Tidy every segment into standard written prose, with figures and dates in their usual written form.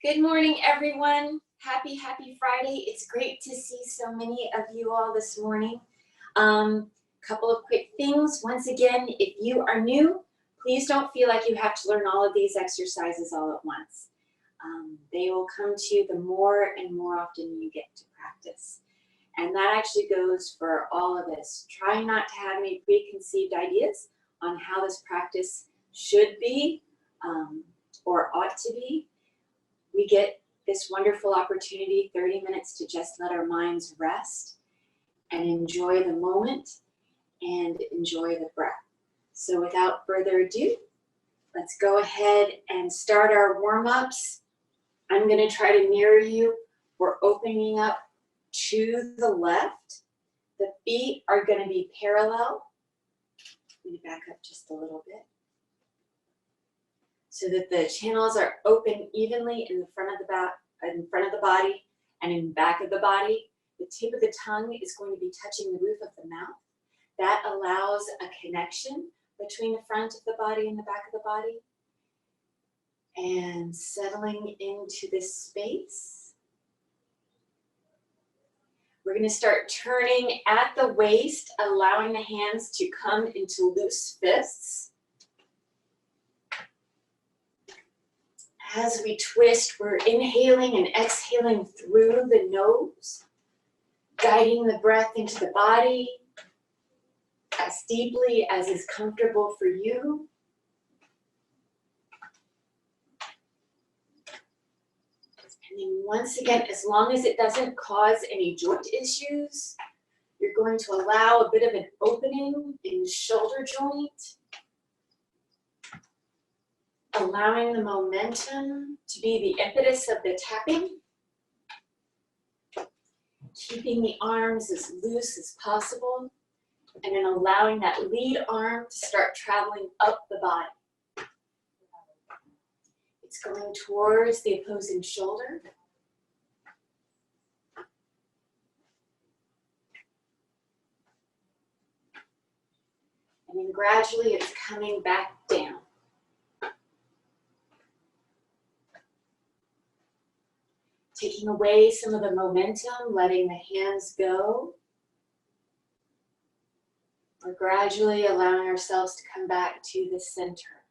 Good morning, everyone. Happy Friday. It's great to see so many of you all this morning. Couple of quick things. Once again, if you are new, please don't feel like you have to learn all of these exercises all at once. They will come to you the more and more often you get to practice. And that actually goes for all of us. Try not to have any preconceived ideas on how this practice should be or ought to be. We get this wonderful opportunity, 30 minutes to just let our minds rest and enjoy the moment and enjoy the breath. So without further ado, let's go ahead and start our warm-ups. I'm going to try to mirror you. We're opening up to the left. The feet are going to be parallel. Let me back up just a little bit, so that the channels are open evenly in the front of the body and in the back of the body. The tip of the tongue is going to be touching the roof of the mouth. That allows a connection between the front of the body and the back of the body. And settling into this space. We're going to start turning at the waist, allowing the hands to come into loose fists. As we twist, we're inhaling and exhaling through the nose, guiding the breath into the body as deeply as is comfortable for you. And then once again, as long as it doesn't cause any joint issues, you're going to allow a bit of an opening in the shoulder joint, allowing the momentum to be the impetus of the tapping, keeping the arms as loose as possible, and then allowing that lead arm to start traveling up the body. It's going towards the opposing shoulder. And then gradually it's coming back down. Taking away some of the momentum, letting the hands go. We're gradually allowing ourselves to come back to the center.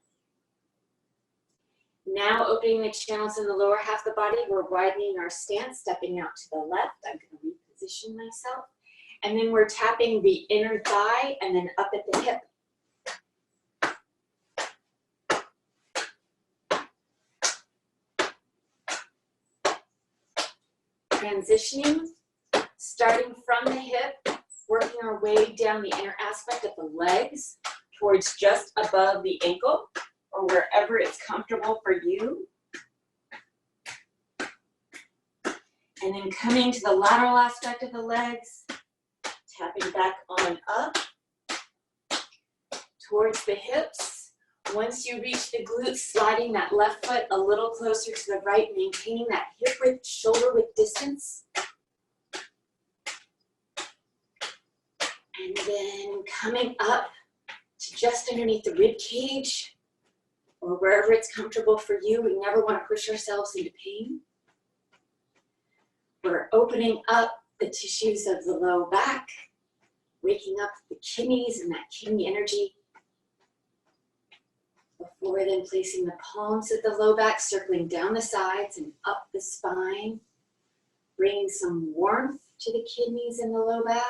Now opening the channels in the lower half of the body, we're widening our stance, stepping out to the left. I'm going to reposition myself. And then we're tapping the inner thigh and then up at the hip. Transitioning, starting from the hip, working our way down the inner aspect of the legs towards just above the ankle or wherever it's comfortable for you. And then coming to the lateral aspect of the legs, tapping back on up towards the hips. Once you reach the glutes, sliding that left foot a little closer to the right, maintaining that hip width, shoulder width distance. And then coming up to just underneath the rib cage or wherever it's comfortable for you. We never want to push ourselves into pain. We're opening up the tissues of the low back, waking up the kidneys and that kidney energy. Before then placing the palms of the low back, circling down the sides and up the spine, bringing some warmth to the kidneys in the low back.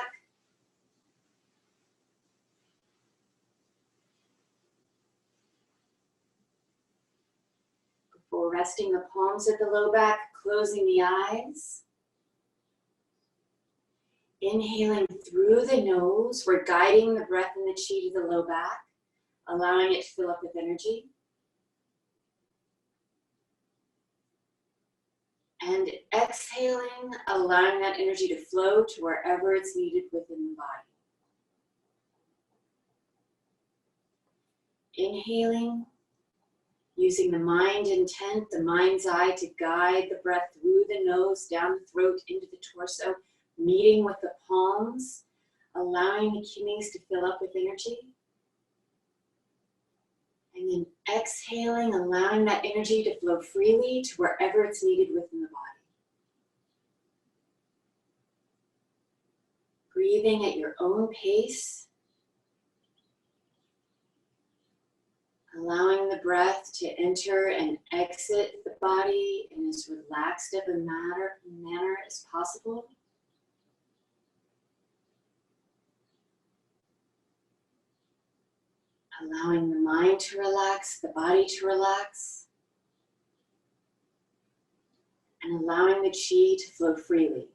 Before resting the palms of the low back, closing the eyes. Inhaling through the nose, we're guiding the breath and the chi to the low back, allowing it to fill up with energy. And exhaling, allowing that energy to flow to wherever it's needed within the body. Inhaling, using the mind intent, the mind's eye to guide the breath through the nose, down the throat, into the torso, meeting with the palms, allowing the kidneys to fill up with energy. And then exhaling, allowing that energy to flow freely to wherever it's needed within the body. Breathing at your own pace. Allowing the breath to enter and exit the body in as relaxed of a manner as possible. Allowing the mind to relax, the body to relax, and allowing the chi to flow freely.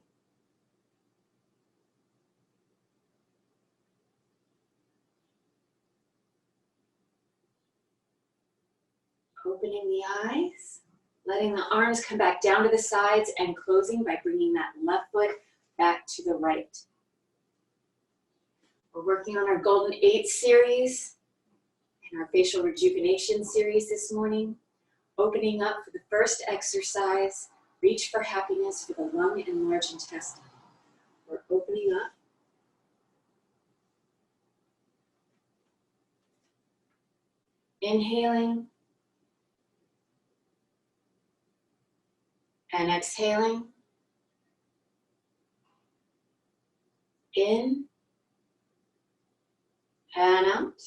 Opening the eyes, letting the arms come back down to the sides and closing by bringing that left foot back to the right. We're working on our Golden 8 series and our Facial Rejuvenation series this morning. Opening up for the first exercise, reach for happiness for the lung and large intestine. We're opening up. Inhaling and exhaling. In and out.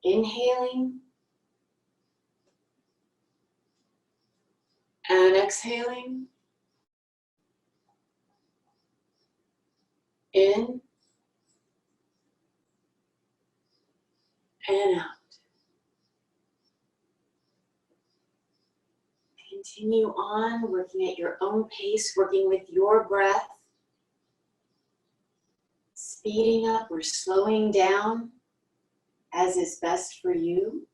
Inhaling and exhaling. In and out. Continue on working at your own pace, working with your breath. Speeding up or slowing down as is best for you.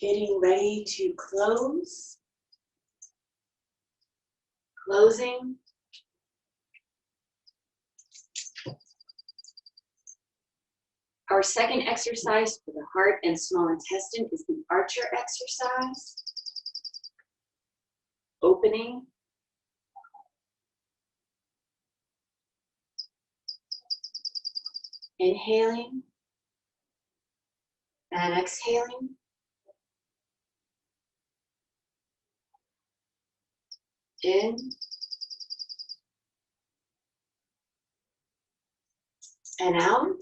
Getting ready to close. Closing. Our second exercise for the heart and small intestine is the Archer exercise. Opening. Inhaling and exhaling. In and out.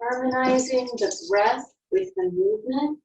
Harmonizing the breath with the movement.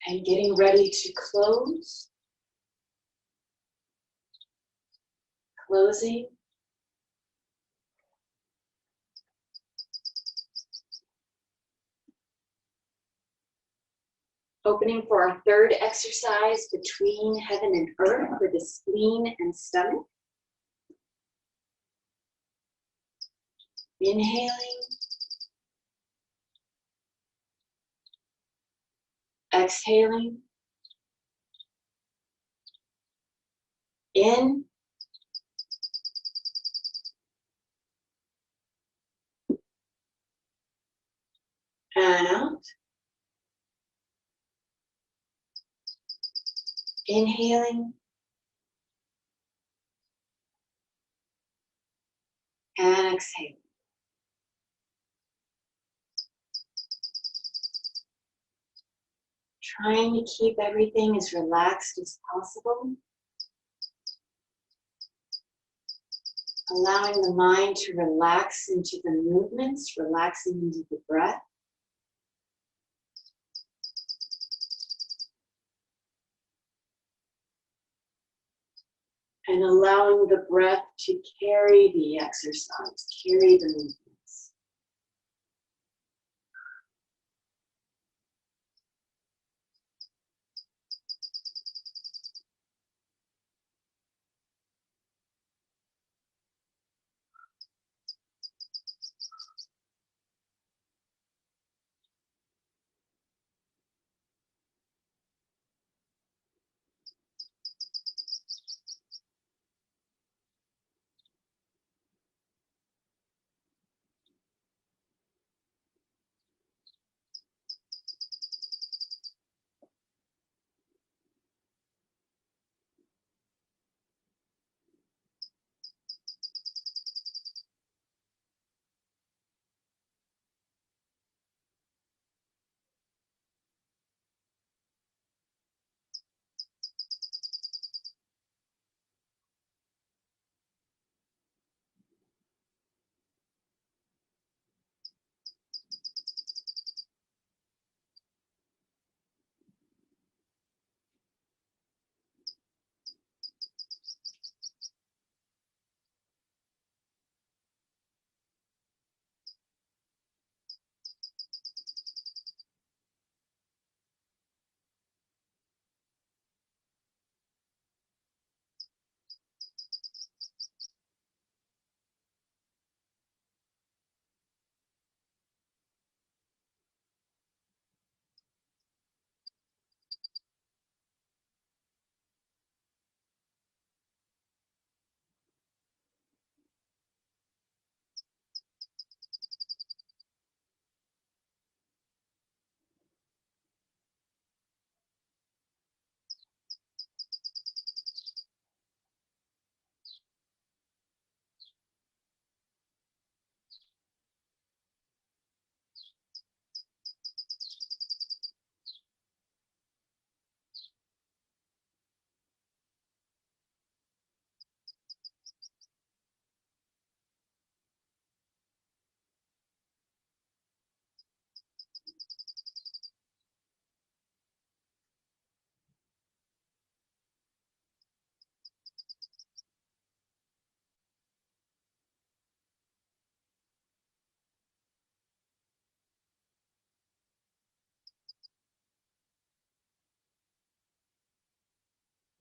And getting ready to close. Closing. Opening for our third exercise between heaven and earth for the spleen and stomach. Inhaling. Exhaling. In. And out. Inhaling. And exhaling. Trying to keep everything as relaxed as possible. Allowing the mind to relax into the movements, relaxing into the breath. And allowing the breath to carry the exercise, carry the movements.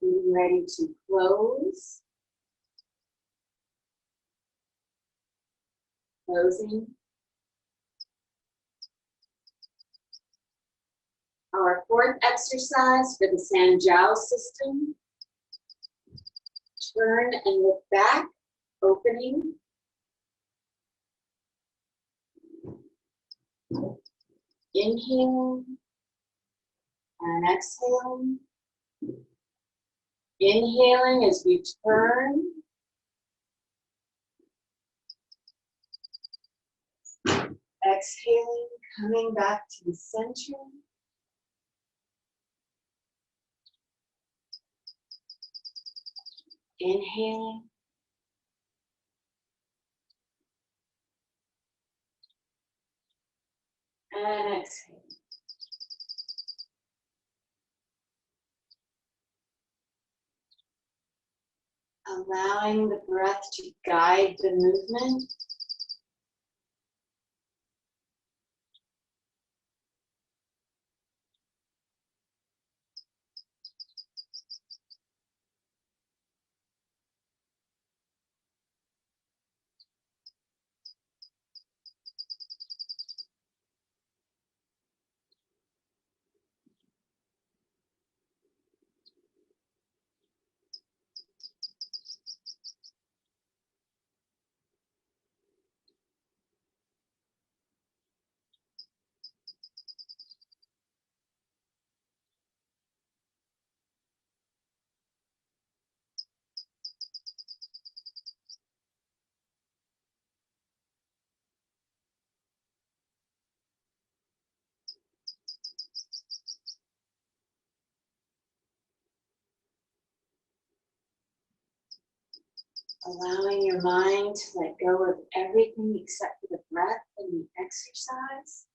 Getting ready to close. Closing. Our fourth exercise for the Sanjiao system. Turn and look back, opening. Inhale and exhale. Inhaling as we turn. Exhaling, coming back to the center. Inhaling. And exhaling. Allowing the breath to guide the movement. Allowing your mind to let go of everything except for the breath and the exercise.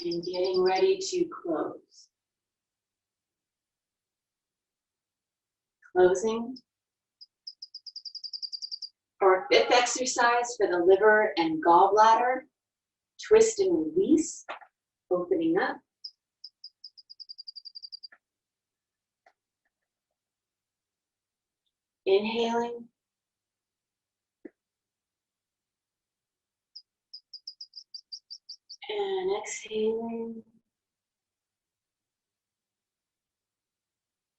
And getting ready to close. Closing. Our fifth exercise for the liver and gallbladder. Twist and release. Opening up. Inhaling. And exhaling.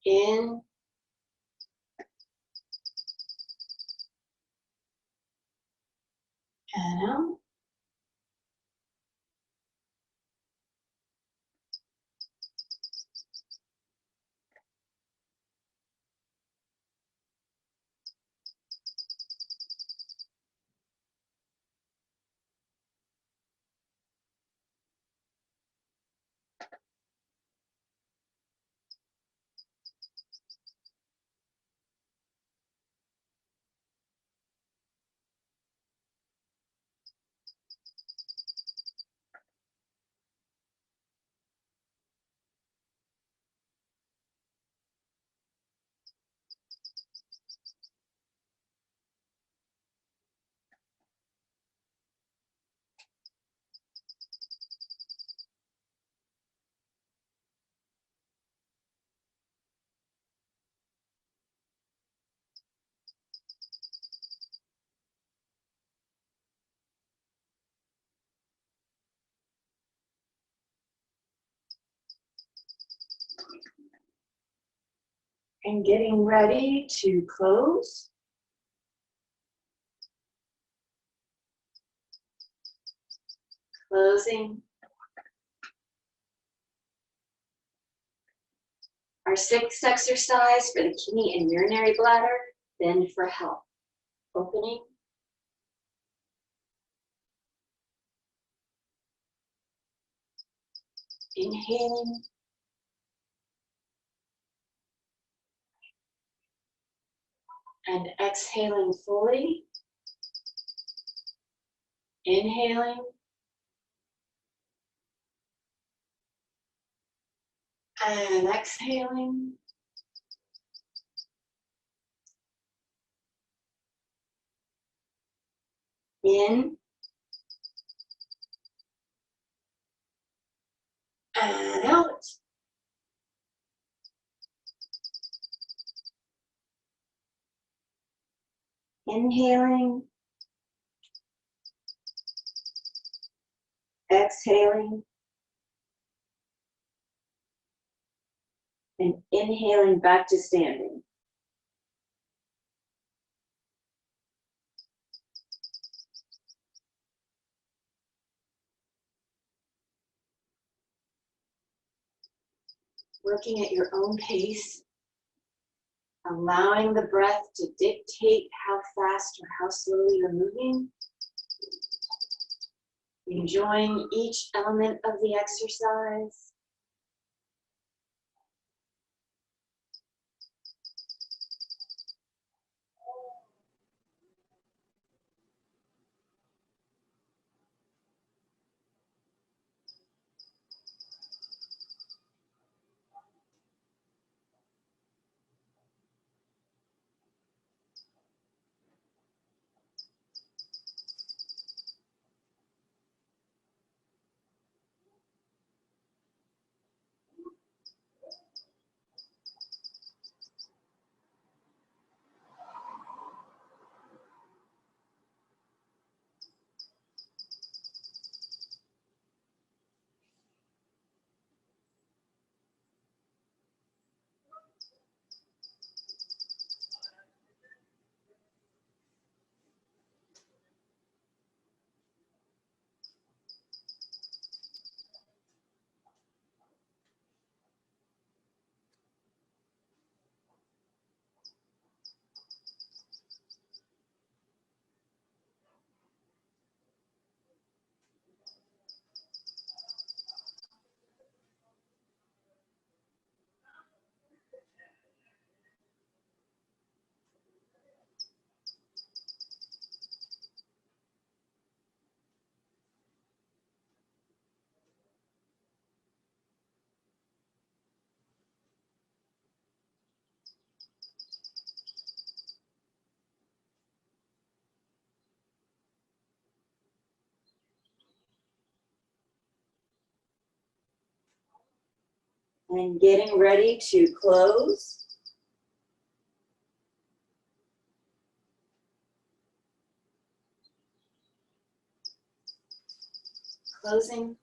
In. And out. And getting ready to close. Closing. Our sixth exercise for the kidney and urinary bladder, bend for health. Opening. Inhaling. And exhaling fully. Inhaling. And exhaling. In. And out. Inhaling. Exhaling. And inhaling back to standing. Working at your own pace, allowing the breath to dictate how fast or how slowly you're moving, enjoying each element of the exercise. And getting ready to close. Closing.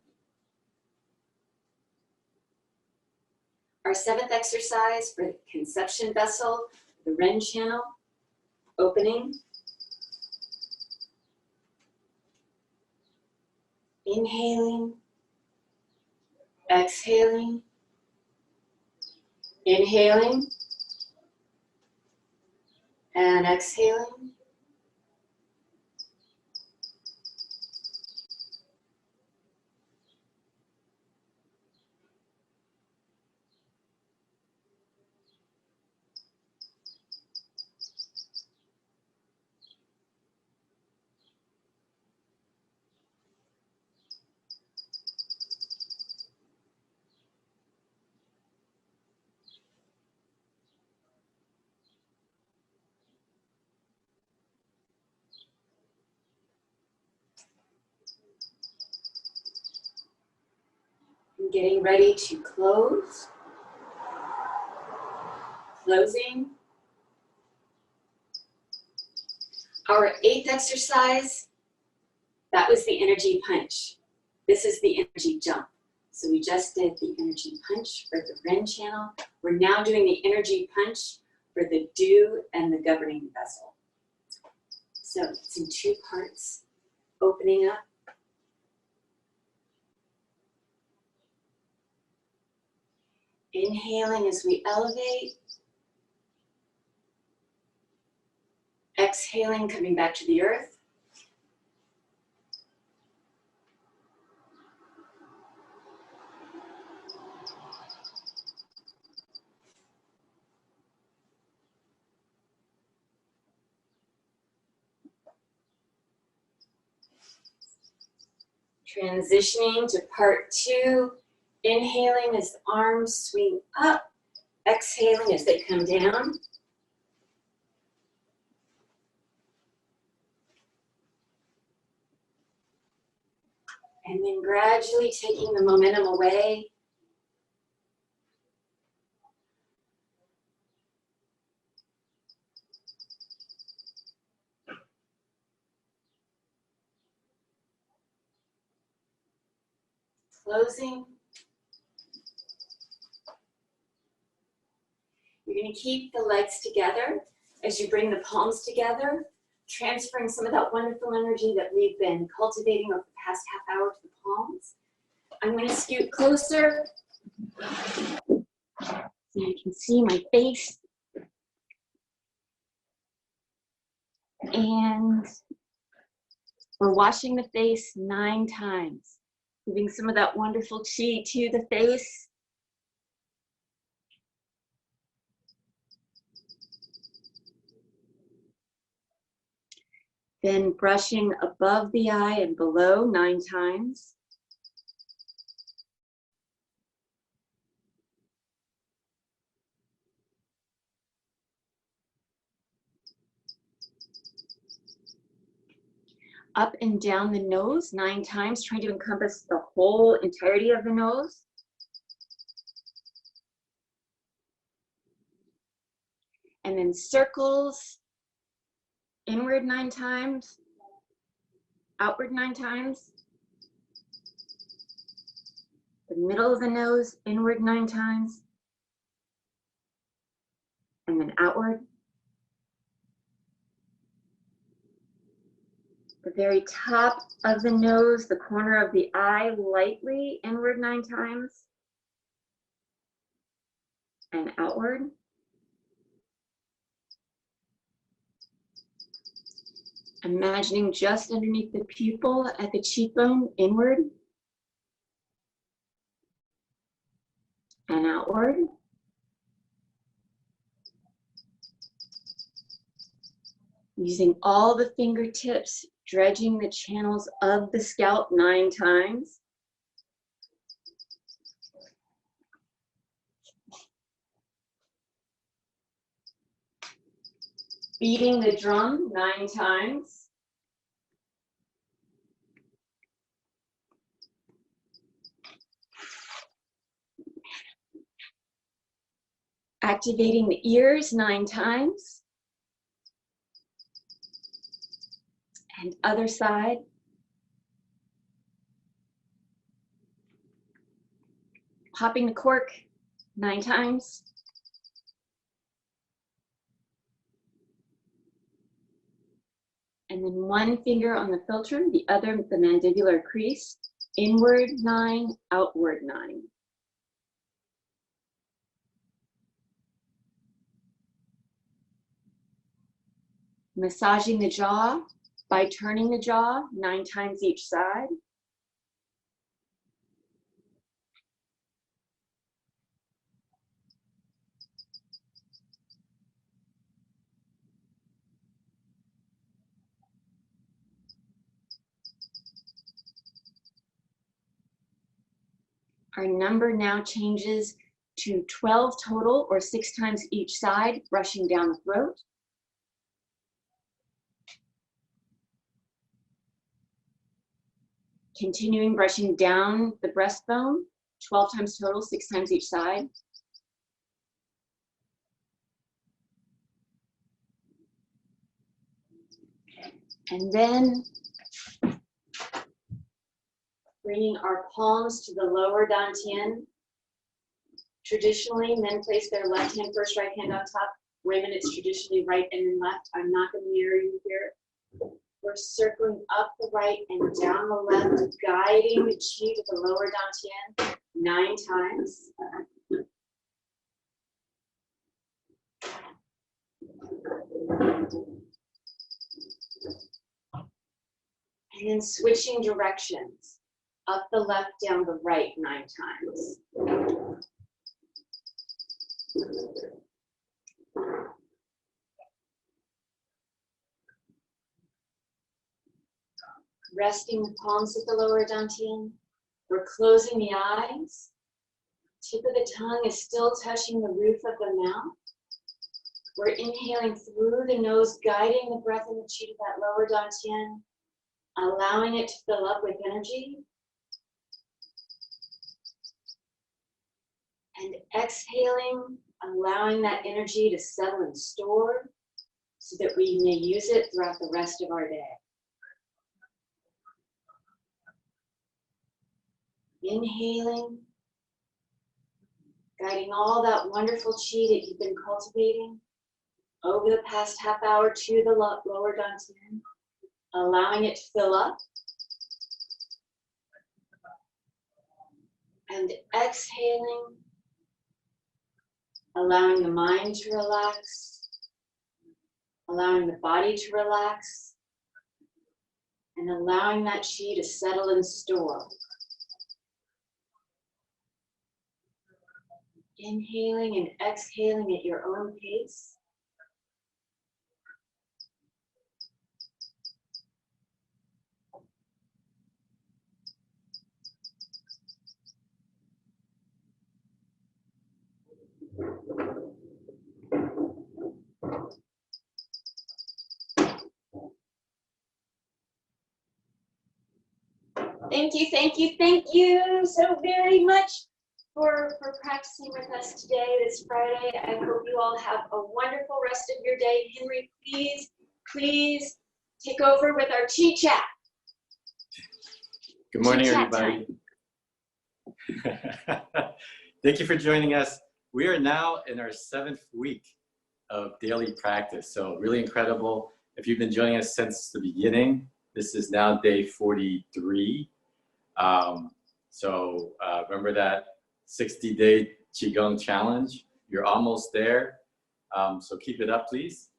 Our seventh exercise for the conception vessel, the Ren channel, opening. Inhaling. Exhaling. Inhaling. And exhaling. And getting ready to close. Closing. Our eighth exercise, that was the energy punch. This is the energy jump. So we just did the energy punch for the Ren channel. We're now doing the energy punch for the dew and the governing vessel. So it's in two parts, opening up. Inhaling as we elevate. Exhaling, coming back to the earth. Transitioning to part two. Inhaling as the arms swing up. Exhaling as they come down. And then gradually taking the momentum away. Closing. You're going to keep the legs together as you bring the palms together, transferring some of that wonderful energy that we've been cultivating over the past half hour to the palms. I'm going to scoot closer so you can see my face. And we're washing the face 9 times, giving some of that wonderful chi to the face. Then brushing above the eye and below 9 times. Up and down the nose 9 times, trying to encompass the whole entirety of the nose. And then circles, inward 9 times, outward 9 times. The middle of the nose, inward 9 times. And then outward. The very top of the nose, the corner of the eye, lightly inward 9 times. And outward. Imagining just underneath the pupil at the cheekbone, inward. And outward. Using all the fingertips, dredging the channels of the scalp 9 times. Beating the drum 9 times. Activating the ears 9 times. And other side. Popping the cork 9 times. And then 1 finger on the philtrum, the other the mandibular crease. Inward 9, outward 9. Massaging the jaw by turning the jaw 9 times each side. Our number now changes to 12 total, or 6 times each side, brushing down the throat. Continuing brushing down the breastbone, 12 times total, 6 times each side. And then bringing our palms to the lower dantian. Traditionally, men place their left hand first, right hand on top. Women, it's traditionally right and then left. I'm not going to mirror you here. We're circling up the right and down the left, guiding the chi to the lower dantian 9 times. And then switching directions, up the left, down the right 9 times. Resting the palms of the lower dantian. We're closing the eyes. Tip of the tongue is still touching the roof of the mouth. We're inhaling through the nose, guiding the breath and the chi to that lower dantian, allowing it to fill up with energy. And exhaling, allowing that energy to settle and store so that we may use it throughout the rest of our day. Inhaling, guiding all that wonderful chi that you've been cultivating over the past half hour to the lower dantian, allowing it to fill up. And exhaling, allowing the mind to relax, allowing the body to relax, and allowing that chi to settle and store. Inhaling and exhaling at your own pace. Thank you, thank you, thank you so very much for practicing with us today, this Friday. I hope you all have a wonderful rest of your day. Henry, please take over with our Chi Chat. Good morning, everybody. Thank you for joining us. We are now in our 7th week of daily practice, so really incredible. If you've been joining us since the beginning, this is now day 43. Remember that 60-day Qigong challenge? You're almost there, so keep it up, please.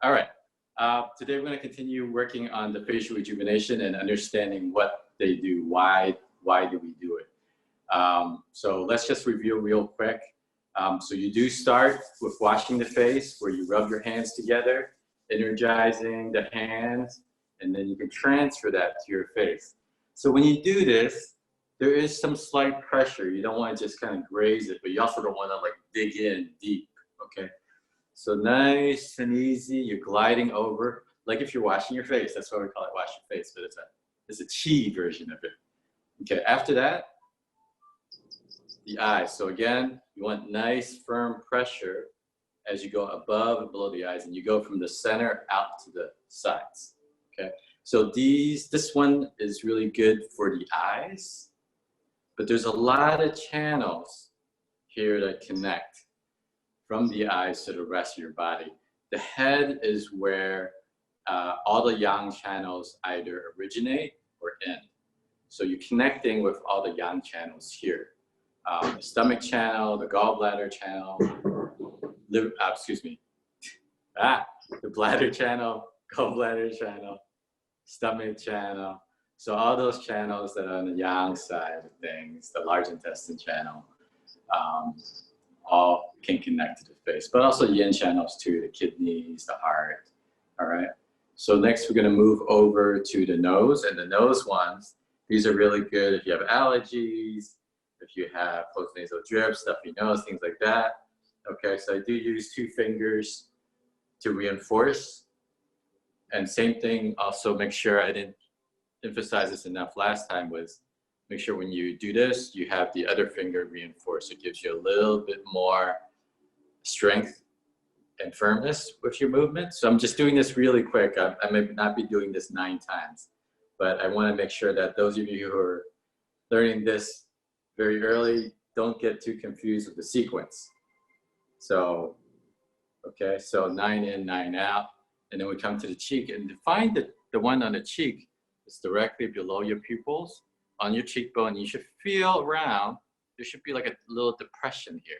All right, today we're going to continue working on the facial rejuvenation and understanding what they do, why do we do it. So let's just review real quick. So you do start with washing the face, where you rub your hands together, energizing the hands, and then you can transfer that to your face. So when you do this, there is some slight pressure. You don't want to just kind of graze it, but you also don't want to like dig in deep, okay? So nice and easy, you're gliding over, like if you're washing your face. That's why we call it wash your face, but it's a chi version of it. Okay, after that, the eyes. So again, you want nice firm pressure as you go above and below the eyes, and you go from the center out to the sides. Okay, so this one is really good for the eyes, but there's a lot of channels here that connect from the eyes to the rest of your body. The head is where all the yang channels either originate or end. So you're connecting with all the yang channels here. The stomach channel, the gallbladder channel, the bladder channel, gallbladder channel, stomach channel. So all those channels that are on the yang side of things, the large intestine channel, all can connect to the face, but also yin channels too, the kidneys, the heart. All right. So next we're going to move over to the nose, and the nose ones, these are really good if you have allergies, if you have postnasal drip, stuffy nose, things like that. Okay, so I do use 2 fingers to reinforce. And same thing, also make sure, I didn't emphasize this enough last time, was make sure when you do this, you have the other finger reinforced. It gives you a little bit more strength and firmness with your movement. So I'm just doing this really quick. I may not be doing this 9 times, but I want to make sure that those of you who are learning this very early don't get too confused with the sequence. So, okay, so 9 in, 9 out, and then we come to the cheek, and to find the one on the cheek is directly below your pupils, on your cheekbone. You should feel around, there should be like a little depression here.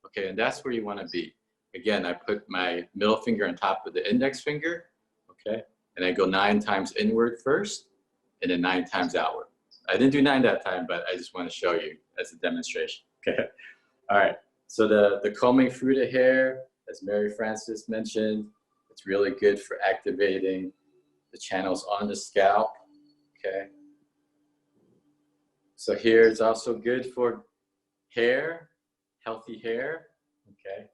Okay, and that's where you want to be. Again, I put my middle finger on top of the index finger, okay, and I go 9 times inward first, and then 9 times outward. I didn't do 9 that time, but I just want to show you as a demonstration, okay? All right, so the combing through the hair, as Mary Frances mentioned, it's really good for activating the channels on the scalp, okay? So here it's also good for hair, healthy hair, okay?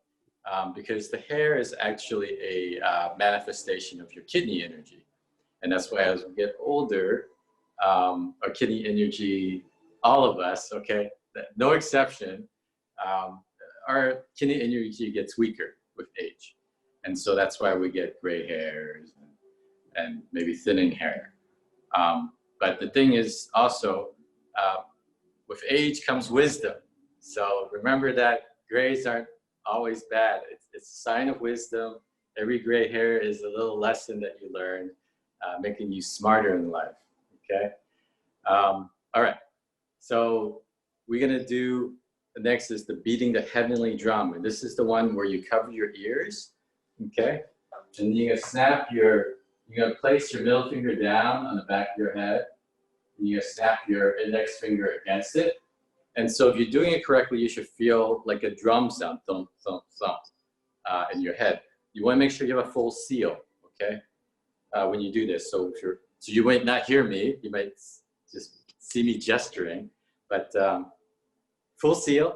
Because the hair is actually a manifestation of your kidney energy. And that's why as we get older, our kidney energy, all of us, okay, no exception, our kidney energy gets weaker with age. And so that's why we get gray hairs and maybe thinning hair. But the thing is also, with age comes wisdom. So remember that grays aren't always bad. It's a sign of wisdom. Every gray hair is a little lesson that you learn, making you smarter in life, okay? All right, so we're gonna do, the next is the beating the heavenly drum. And this is the one where you cover your ears, okay? And you're gonna place your middle finger down on the back of your head. And you're gonna snap your index finger against it. And so if you're doing it correctly, you should feel like a drum sound, thump, thump, thump, in your head. You wanna make sure you have a full seal, okay? When you do this. So you might not hear me, you might just see me gesturing, but full seal,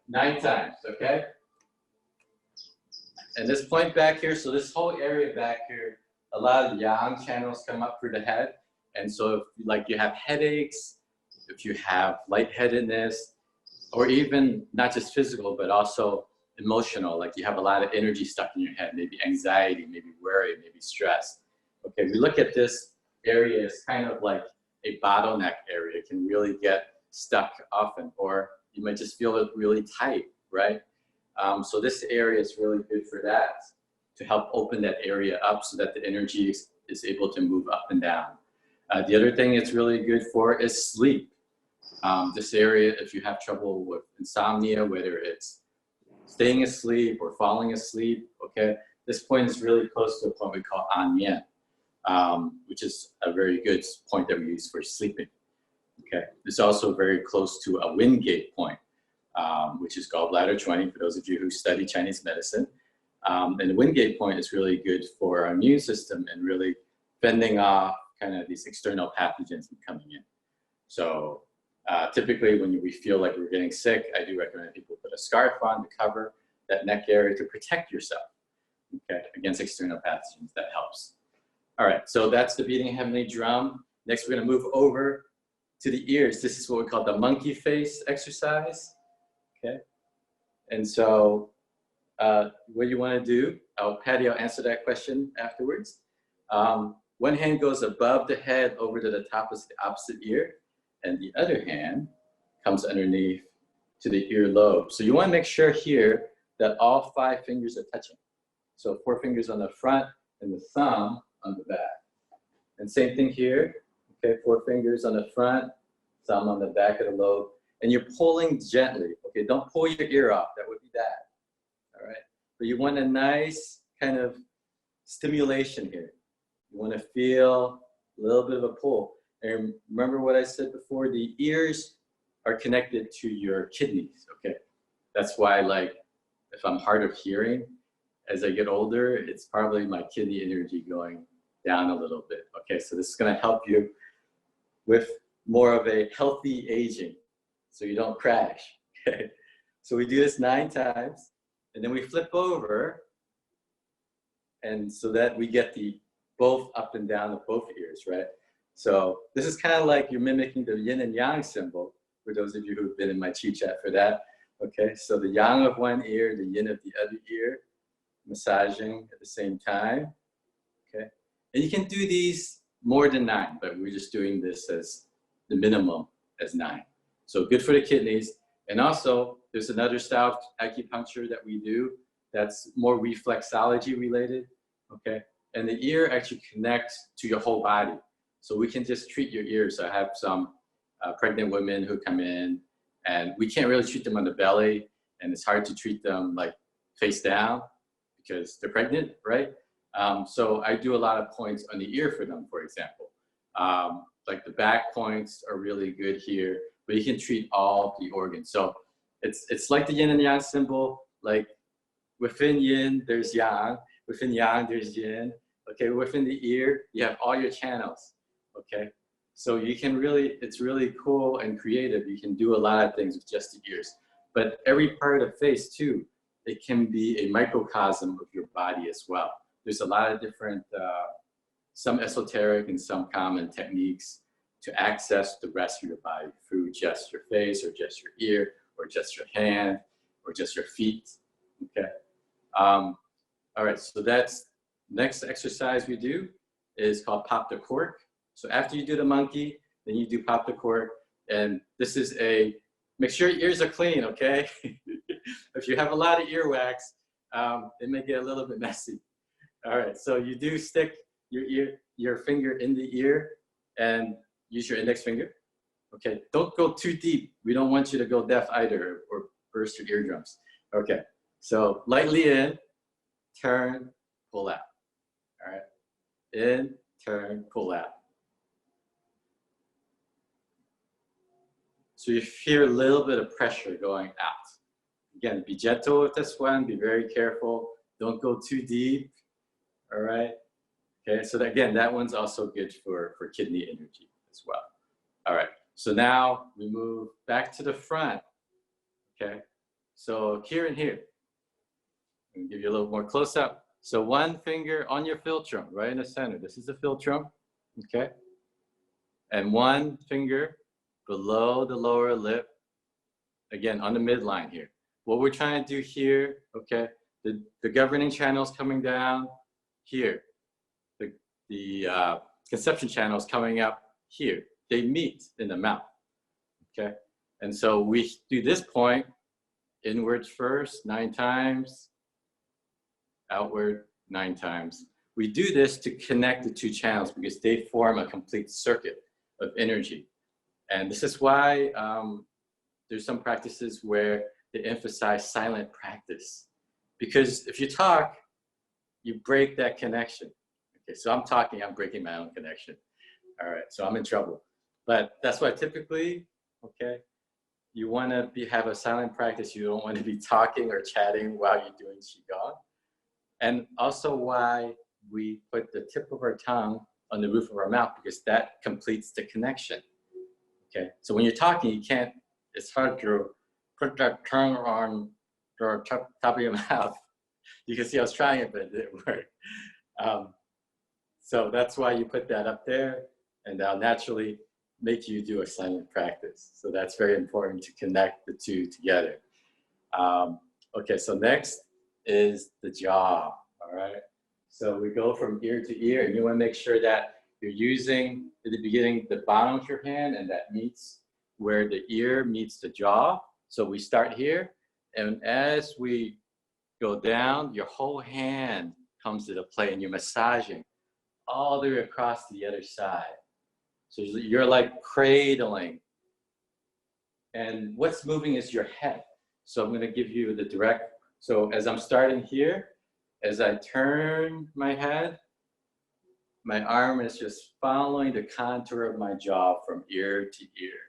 9 times, okay? And this point back here, so this whole area back here, a lot of yang channels come up through the head. And so if like you have headaches, if you have lightheadedness, or even not just physical, but also emotional, like you have a lot of energy stuck in your head, maybe anxiety, maybe worry, maybe stress. Okay, we look at this area as kind of like a bottleneck area. It can really get stuck often, or you might just feel it really tight, right? So this area is really good for that, to help open that area up so that the energy is able to move up and down. The other thing it's really good for is sleep. This area, if you have trouble with insomnia, whether it's staying asleep or falling asleep, okay, this point is really close to a point we call Anyan, which is a very good point that we use for sleeping. Okay, it's also very close to a wind gate point, which is gallbladder 20 for those of you who study Chinese medicine. And the wind gate point is really good for our immune system and really fending off kind of these external pathogens from coming in. So typically when we feel like we're getting sick, I do recommend people put a scarf on to cover that neck area to protect yourself, okay, against external pathogens. That helps. All right, so that's the beating heavenly drum. Next, we're gonna move over to the ears, this is what we call the monkey face exercise, okay? And so what you want to do, Patty, I'll answer that question afterwards. One hand goes above the head over to the top of the opposite ear, and the other hand comes underneath to the earlobe. So you want to make sure here that all 5 fingers are touching. So 4 fingers on the front and the thumb on the back. And same thing here, okay, 4 fingers on the front, thumb on the back of the lobe, and you're pulling gently, okay? Don't pull your ear off, that would be bad, all right? But you want a nice kind of stimulation here. You want to feel a little bit of a pull. And remember what I said before, the ears are connected to your kidneys, okay? That's why, like, if I'm hard of hearing, as I get older, it's probably my kidney energy going down a little bit, okay? So this is gonna help you with more of a healthy aging, so you don't crash, okay? So we do this 9 times, and then we flip over, and so that we get the both up and down of both ears, right? So this is kind of like you're mimicking the yin and yang symbol, for those of you who've been in my chi chat for that, okay? So the yang of one ear, the yin of the other ear, massaging at the same time, okay? And you can do these more than 9, but we're just doing this as the minimum as 9. So good for the kidneys. And also, there's another style of acupuncture that we do that's more reflexology related, okay? And the ear actually connects to your whole body. So we can just treat your ears. I have some pregnant women who come in, and we can't really treat them on the belly, and it's hard to treat them like face down because they're pregnant, right? So I do a lot of points on the ear for them, for example. Like the back points are really good here, but you can treat all the organs. So it's like the yin and yang symbol, like within yin, there's yang, within yang, there's yin. Okay, within the ear, you have all your channels, okay? So you can really, it's really cool and creative. You can do a lot of things with just the ears. But every part of the face too, it can be a microcosm of your body as well. There's a lot of different, some esoteric and some common techniques to access the rest of your body through just your face or just your ear or just your hand or just your feet, okay? All right, so that's next exercise we do is called pop the cork. So after you do the monkey, then you do pop the cork. And this is a, make sure your ears are clean, okay? If you have a lot of earwax, it may get a little bit messy. All right, so you do stick your finger in the ear and use your index finger. Okay, don't go too deep. We don't want you to go deaf either or burst your eardrums. Okay, so lightly in, turn, pull out. All right, in, turn, pull out. So you feel a little bit of pressure going out. Again, be gentle with this one, be very careful. Don't go too deep, all right? Okay, so that, again, that one's also good for kidney energy as well. All right, so now we move back to the front, okay? So here and here. I'll give you a little more close up. So one finger on your philtrum, right in the center. This is the philtrum, okay? And one finger below the lower lip, again, on the midline here. What we're trying to do here, okay, the governing channel is coming down here. The conception channel is coming up here. They meet in the mouth, okay? And so we do this point, inwards first, 9 times, outward 9 times. We do this to connect the 2 channels because they form a complete circuit of energy. And this is why there's some practices where they emphasize silent practice. Because if you talk, you break that connection. Okay, so I'm talking, I'm breaking my own connection. All right, so I'm in trouble. But that's why typically, okay, you want to have a silent practice. You don't want to be talking or chatting while you're doing Qigong. And also why we put the tip of our tongue on the roof of our mouth, because that completes the connection. Okay, so when you're talking, you can't, it's hard to put that tongue on the top of your mouth. You can see I was trying it, but it didn't work. So that's why you put that up there, and now naturally make you do a silent practice. So that's very important to connect the two together. Okay, so next is the jaw, all right? So we go from ear to ear, and you wanna make sure that you're using, at the beginning, the bottom of your hand, and that meets where the ear meets the jaw. So we start here, and as we go down, your whole hand comes to the plate, and you're massaging all the way across to the other side. So you're like cradling. And what's moving is your head. So I'm going to give you the direct. So as I'm starting here, as I turn my head, my arm is just following the contour of my jaw from ear to ear.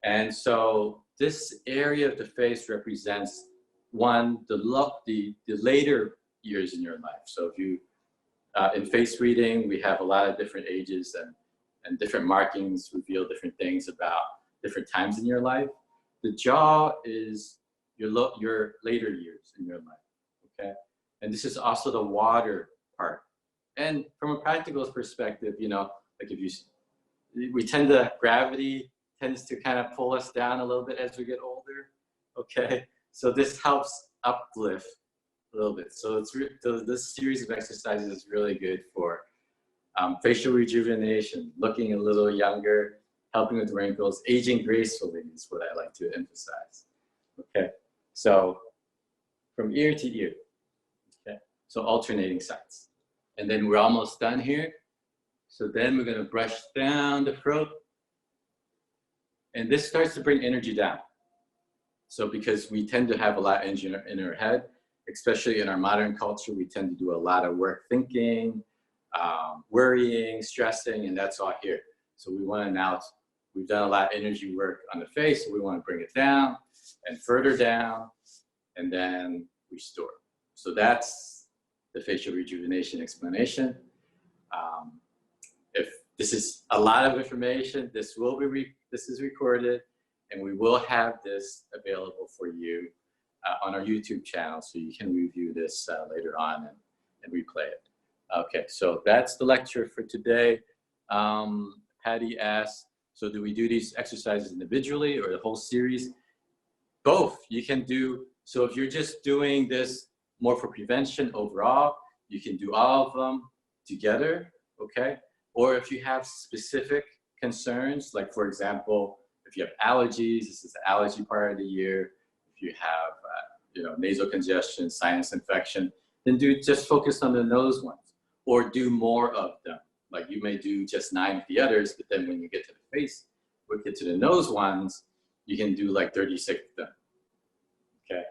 And so this area of the face represents the later years in your life. So if you, in face reading, we have a lot of different ages, and different markings reveal different things about different times in your life. The jaw is your later years in your life, okay? And this is also the water part. And from a practical perspective, you know, like gravity tends to kind of pull us down a little bit as we get older, okay? So this helps uplift a little bit. So this series of exercises is really good for facial rejuvenation, looking a little younger, helping with wrinkles, aging gracefully is what I like to emphasize. Okay, so from ear to ear, okay, so alternating sides. And then we're almost done here. So then we're gonna brush down the throat. And this starts to bring energy down. So because we tend to have a lot of energy in our head, especially in our modern culture, we tend to do a lot of work thinking, worrying, stressing, and that's all here. So we want to now, we've done a lot of energy work on the face, so we want to bring it down and further down, and then restore. So that's the facial rejuvenation explanation. If this is a lot of information, this is recorded, and we will have this available for you on our YouTube channel, so you can review this later on and replay it. Okay, so that's the lecture for today. Patty asked, so do we do these exercises individually or the whole series? Both. You can do, so if you're just doing this more for prevention overall, you can do all of them together, okay? Or if you have specific concerns, like for example, if you have allergies, this is the allergy part of the year. If you have nasal congestion, sinus infection, then just focus on the nose ones, or do more of them. Like you may do just 9 of the others, but then when you get to the face, or get to the nose ones, you can do like 36 of them, okay?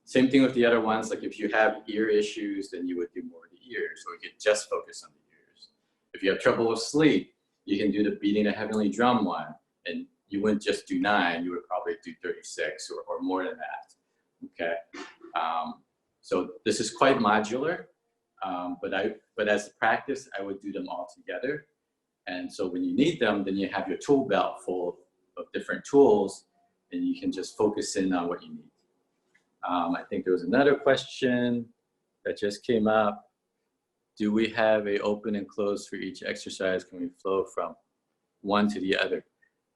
Same thing with the other ones, like if you have ear issues, then you would do more of the ears, or you could just focus on the ears. If you have trouble with sleep, you can do the beating the heavenly drum one, and you wouldn't just do 9, you would probably do 36 or more than that, okay? So this is quite modular, but as a practice, I would do them all together. And so when you need them, then you have your tool belt full of different tools, and you can just focus in on what you need. I think there was another question that just came up. Do we have a open and close for each exercise? Can we flow from one to the other?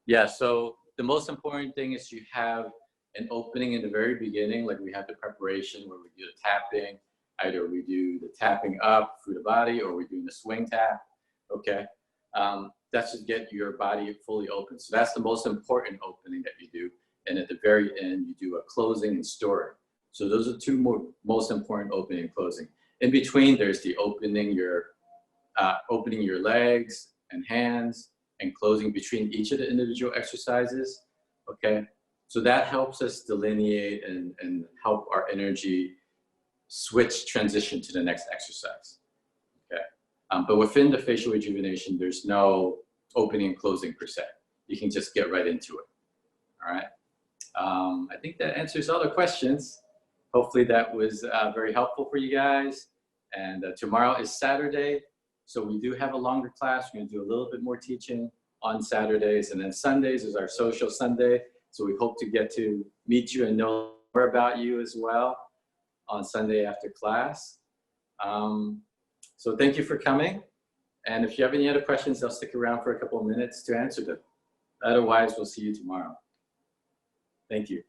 Yeah, so the most important thing is you have an opening in the very beginning, like we have the preparation where we do the tapping. Either we do the tapping up through the body, or we're doing the swing tap, okay? That's to get your body fully open. So that's the most important opening that you do. And at the very end, you do a closing and storing. So those are the two most important, opening and closing. In between, there's the opening your legs and hands, and closing between each of the individual exercises, okay? So that helps us delineate and help our energy switch, transition to the next exercise, okay? But within the facial rejuvenation, there's no opening and closing per se. You can just get right into it, all right? I think that answers all the questions. Hopefully that was very helpful for you guys. And tomorrow is Saturday, so we do have a longer class. We're gonna do a little bit more teaching on Saturdays, and then Sundays is our social Sunday. So we hope to get to meet you and know more about you as well on Sunday after class. So thank you for coming, And if you have any other questions, I'll stick around for a couple of minutes to answer them. Otherwise, we'll see you tomorrow. Thank you.